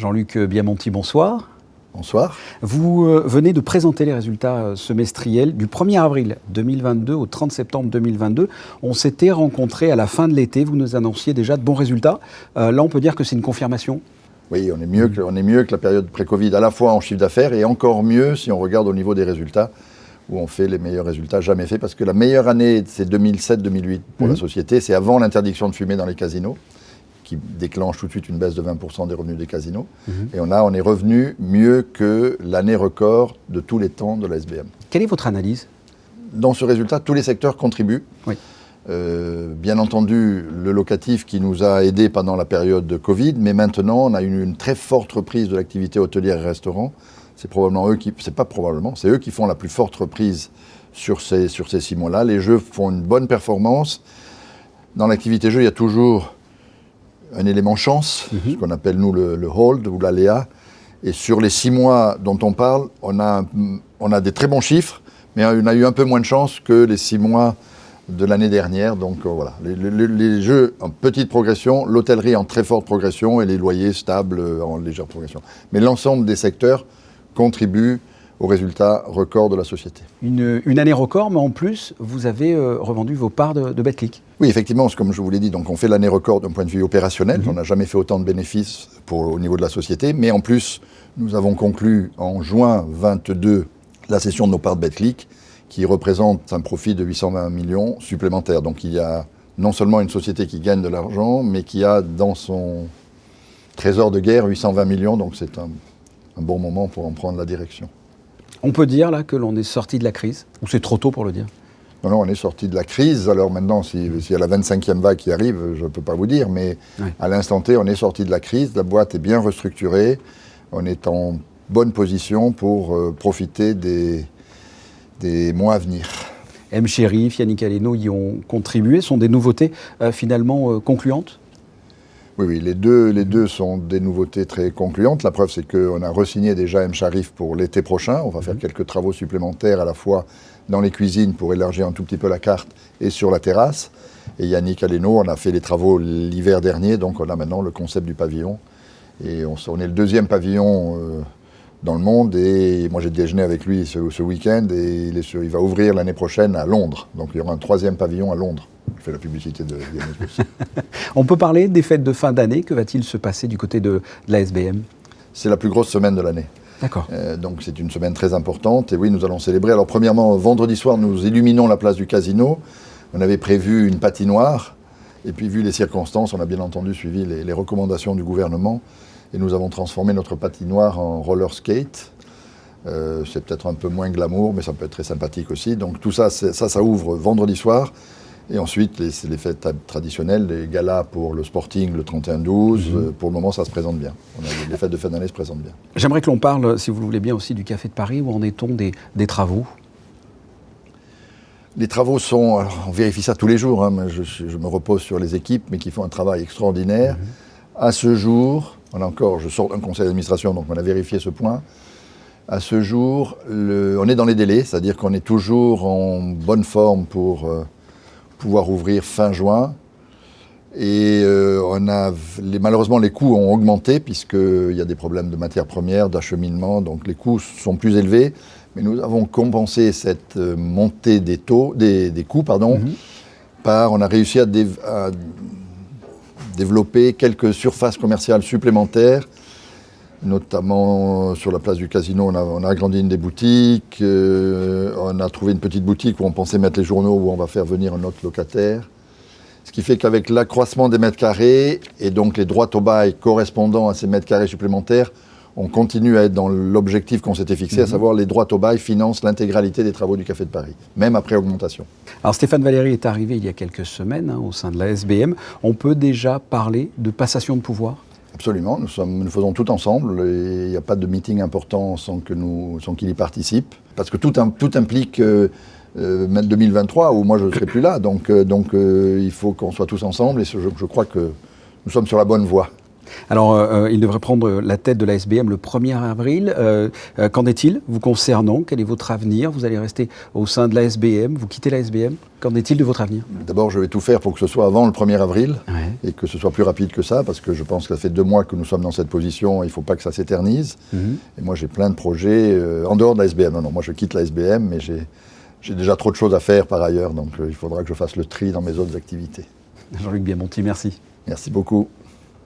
Jean-Luc Biamonti, bonsoir. Bonsoir. Vous venez de présenter les résultats semestriels du 1er avril 2022 au 30 septembre 2022. On s'était rencontrés à la fin de l'été. Vous nous annonciez déjà de bons résultats. Là, on peut dire que c'est une confirmation ? Oui, on est mieux que la période pré-Covid, à la fois en chiffre d'affaires et encore mieux si on regarde au niveau des résultats, où on fait les meilleurs résultats jamais faits. Parce que la meilleure année, c'est 2007-2008 pour la société. C'est avant l'interdiction de fumer dans les casinos, qui déclenche tout de suite une baisse de 20% des revenus des casinos. Et on est revenu mieux que l'année record de tous les temps de la SBM. Quelle est votre analyse ? Dans ce résultat, tous les secteurs contribuent. Oui. Bien entendu, le locatif qui nous a aidés pendant la période de Covid, mais maintenant, on a une très forte reprise de l'activité hôtelière et restaurant. C'est eux qui font la plus forte reprise sur ces 6 mois-là. Les jeux font une bonne performance. Dans l'activité jeu, il y a toujours un élément chance, ce qu'on appelle nous le hold ou l'aléa. Et sur les 6 mois dont on parle, on a des très bons chiffres, mais on a eu un peu moins de chance que les 6 mois de l'année dernière. Donc voilà, les jeux en petite progression, l'hôtellerie en très forte progression et les loyers stables en légère progression. Mais l'ensemble des secteurs contribuent aux résultats records de la société. Une année record, mais en plus, vous avez revendu vos parts de Betclic. Oui, effectivement, comme je vous l'ai dit, donc on fait l'année record d'un point de vue opérationnel. On n'a jamais fait autant de bénéfices au niveau de la société. Mais en plus, nous avons conclu en juin 2022 la cession de nos parts de Betclic, qui représente un profit de 820 millions supplémentaires. Donc il y a non seulement une société qui gagne de l'argent, mais qui a dans son trésor de guerre 820 millions. Donc c'est un bon moment pour en prendre la direction. On peut dire là que l'on est sorti de la crise, ou c'est trop tôt pour le dire ? Non, on est sorti de la crise. Alors maintenant, s'il y a la 25e vague qui arrive, je ne peux pas vous dire, mais à l'instant T, on est sorti de la crise. La boîte est bien restructurée. On est en bonne position pour profiter des mois à venir. M. Chérif, Yannick Aleno y ont contribué. Sont des nouveautés finalement concluantes ? Oui, les deux sont des nouveautés très concluantes. La preuve, c'est qu'on a re-signé déjà M. Chérif pour l'été prochain. On va faire quelques travaux supplémentaires à la fois dans les cuisines pour élargir un tout petit peu la carte et sur la terrasse. Et Yannick Aleno, on a fait les travaux l'hiver dernier, donc on a maintenant le concept du pavillon. Et on est le 2e pavillon dans le monde. Et moi, j'ai déjeuné avec lui ce week-end et il va ouvrir l'année prochaine à Londres. Donc il y aura un 3e pavillon à Londres. Je fais la publicité de Yannick aussi. On peut parler des fêtes de fin d'année. Que va-t-il se passer du côté de la SBM ? C'est la plus grosse semaine de l'année. D'accord. Donc c'est une semaine très importante. Et oui, nous allons célébrer. Alors premièrement, vendredi soir, nous illuminons la place du Casino. On avait prévu une patinoire. Et puis vu les circonstances, on a bien entendu suivi les recommandations du gouvernement. Et nous avons transformé notre patinoire en roller skate. C'est peut-être un peu moins glamour, mais ça peut être très sympathique aussi. Donc tout ça, ça ouvre vendredi soir. Et ensuite, les fêtes traditionnelles, les galas pour le Sporting, le 31-12. Pour le moment, ça se présente bien. Les fêtes de fin d'année se présentent bien. J'aimerais que l'on parle, si vous le voulez bien, aussi du Café de Paris. Où en est-on des travaux ? Les travaux sont... Alors, on vérifie ça tous les jours. Je me repose sur les équipes, mais qui font un travail extraordinaire. À ce jour, je sors d'un conseil d'administration, donc on a vérifié ce point. À ce jour, on est dans les délais, c'est-à-dire qu'on est toujours en bonne forme pour pouvoir ouvrir fin juin. Et malheureusement, les coûts ont augmenté puisqu'il y a des problèmes de matières premières, d'acheminement, donc les coûts sont plus élevés. Mais nous avons compensé cette montée des coûts, on a réussi à développer quelques surfaces commerciales supplémentaires, notamment sur la place du Casino, on a agrandi une des boutiques, on a trouvé une petite boutique où on pensait mettre les journaux, où on va faire venir un autre locataire. Ce qui fait qu'avec l'accroissement des mètres carrés et donc les droits au bail correspondant à ces mètres carrés supplémentaires, on continue à être dans l'objectif qu'on s'était fixé, à savoir les droits au bail financent l'intégralité des travaux du Café de Paris, même après augmentation. Alors Stéphane Valéry est arrivé il y a quelques semaines au sein de la SBM. On peut déjà parler de passation de pouvoir ? Absolument, nous faisons tout ensemble et il n'y a pas de meeting important sans qu'il y participe. Parce que tout implique 2023 où moi je ne serai plus là, donc il faut qu'on soit tous ensemble et je crois que nous sommes sur la bonne voie. Alors, il devrait prendre la tête de la SBM le 1er avril. Qu'en est-il vous concernant? Quel est votre avenir? Vous allez rester au sein de la SBM? Vous quittez la SBM? Qu'en est-il de votre avenir? D'abord, je vais tout faire pour que ce soit avant le 1er avril Ouais. et que ce soit plus rapide que ça, parce que je pense que ça fait 2 mois que nous sommes dans cette position, il ne faut pas que ça s'éternise. Et moi, j'ai plein de projets en dehors de la SBM. Non, moi, je quitte la SBM, mais j'ai déjà trop de choses à faire par ailleurs, donc il faudra que je fasse le tri dans mes autres activités. Jean-Luc Biamonti, merci. Merci beaucoup.